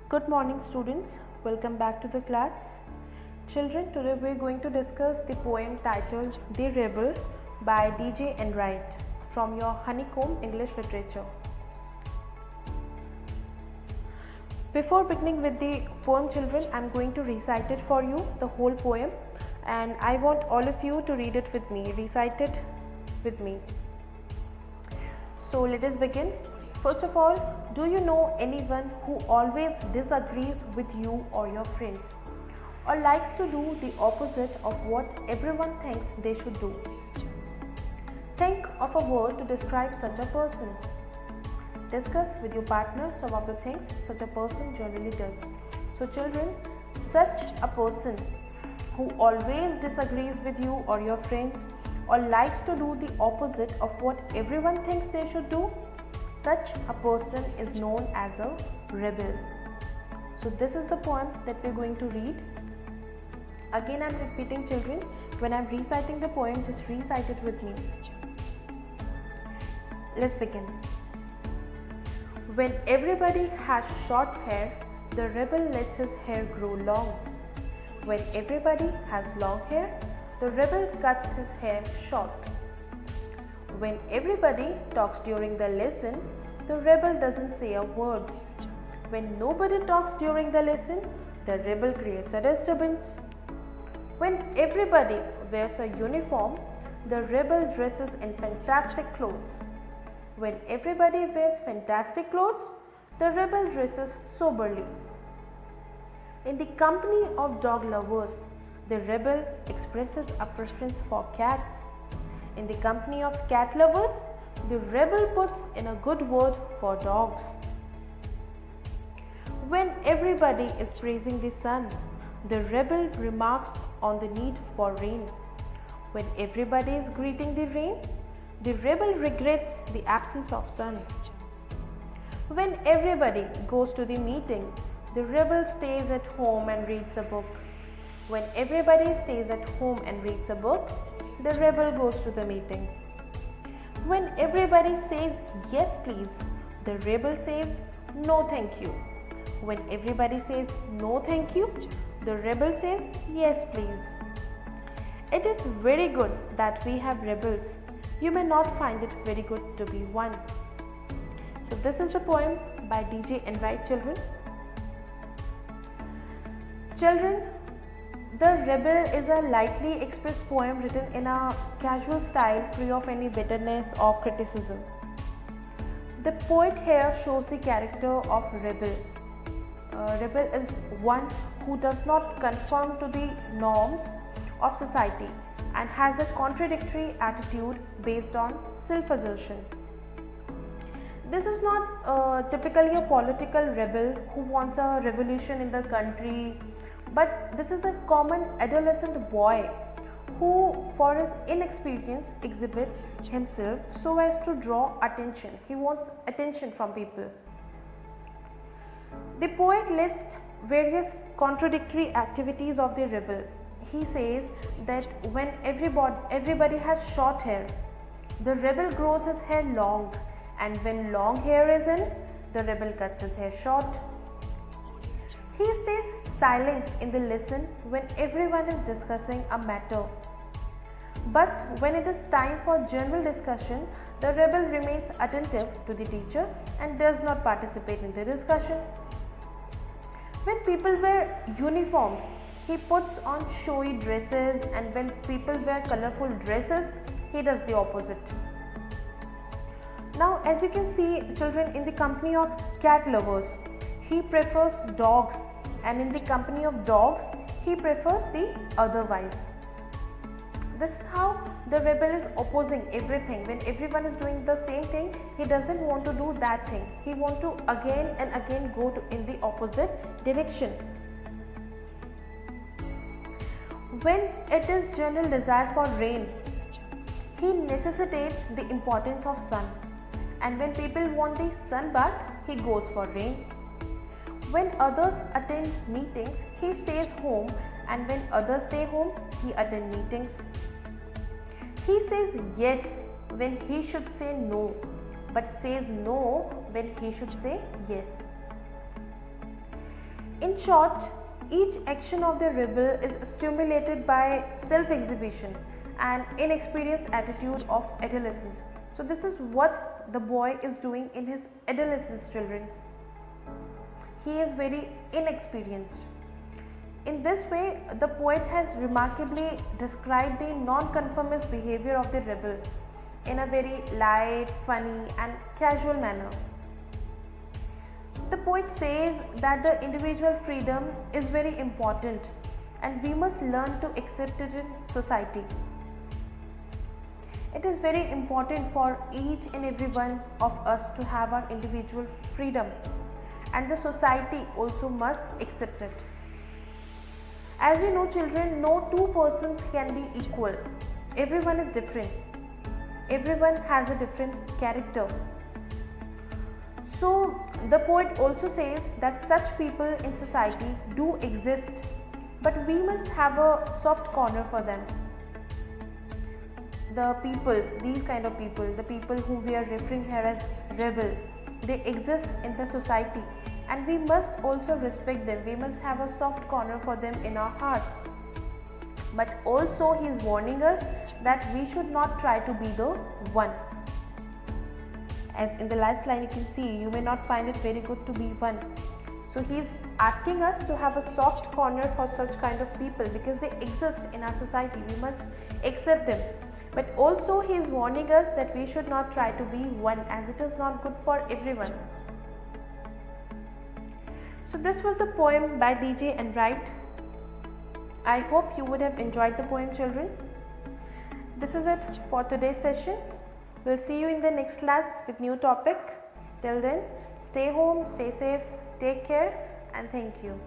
Good morning students, welcome back to the class. Children, today we are going to discuss the poem titled The Rebel by D.J. Enright from your Honeycomb English Literature. Before beginning with the poem, children, I am going to recite it for you, the whole poem, and I want all of you to read it with me, recite it with me. So let us begin. First of all, do you know anyone who always disagrees with you or your friends, or likes to do the opposite of what everyone thinks they should do? Think of a word to describe such a person. Discuss with your partner some of the things such a person generally does. So children, such a person who always disagrees with you or your friends, or likes to do the opposite of what everyone thinks they should do, such a person is known as a rebel. So this is the poem that we are going to read. Again I am repeating, children, when I am reciting the poem, just recite it with me. Let's begin. When everybody has short hair, the rebel lets his hair grow long. When everybody has long hair, the rebel cuts his hair short. When everybody talks during the lesson, the rebel doesn't say a word. When nobody talks during the lesson, the rebel creates a disturbance. When everybody wears a uniform, the rebel dresses in fantastic clothes. When everybody wears fantastic clothes, the rebel dresses soberly. In the company of dog lovers, the rebel expresses a preference for cats. In the company of cat lovers, the rebel puts in a good word for dogs. When everybody is praising the sun, the rebel remarks on the need for rain. When everybody is greeting the rain, the rebel regrets the absence of sun. When everybody goes to the meeting, the rebel stays at home and reads a book. When everybody stays at home and reads a book, the rebel goes to the meeting. When everybody says yes please, the rebel says no thank you. When everybody says no thank you, the rebel says yes please. It is very good that we have rebels. You may not find it very good to be one. So this is the poem by D.J. Enright, children. Children, The Rebel is a lightly expressed poem written in a casual style free of any bitterness or criticism. The poet here shows the character of rebel. Rebel is one who does not conform to the norms of society and has a contradictory attitude based on self-assertion. This is not typically a political rebel who wants a revolution in the country, but this is a common adolescent boy who, for his inexperience, exhibits himself so as to draw attention. He wants attention from people. The poet lists various contradictory activities of the rebel. He says that when everybody has short hair, the rebel grows his hair long, and when long hair is in, the rebel cuts his hair short. He stays silent in the lesson when everyone is discussing a matter. But when it is time for general discussion, the rebel remains attentive to the teacher and does not participate in the discussion. When people wear uniforms, he puts on showy dresses, and when people wear colorful dresses, he does the opposite. Now, as you can see, children, in the company of cat lovers, he prefers dogs, and in the company of dogs, he prefers the otherwise. This is how the rebel is opposing everything. When everyone is doing the same thing, he doesn't want to do that thing. He wants to again and again go in the opposite direction. When it is general desire for rain, he necessitates the importance of sun. And when people want the sun bath, he goes for rain. When others attend meetings, he stays home, and when others stay home, he attends meetings. He says yes when he should say no, but says no when he should say yes. In short, each action of the rebel is stimulated by self-exhibition and inexperienced attitude of adolescence. So this is what the boy is doing in his adolescence, children. He is very inexperienced. In this way, the poet has remarkably described the non-conformist behavior of the rebel in a very light, funny and casual manner. The poet says that the individual freedom is very important and we must learn to accept it in society. It is very important for each and every one of us to have our individual freedom, and the society also must accept it. As you know, children, no two persons can be equal. Everyone is different. Everyone has a different character. So the poet also says that such people in society do exist, but we must have a soft corner for them. The people, these kind of people, the people whom we are referring here as rebel, they exist in the society and we must also respect them. We must have a soft corner for them in our hearts. But also he is warning us that we should not try to be the one. As in the last line you can see, you may not find it very good to be one. So he is asking us to have a soft corner for such kind of people because they exist in our society. We must accept them. But also he is warning us that we should not try to be one, as it is not good for everyone. So this was the poem by D.J. Enright. I hope you would have enjoyed the poem, children. This is it for today's session. We'll see you in the next class with new topic. Till then, stay home, stay safe, take care and thank you.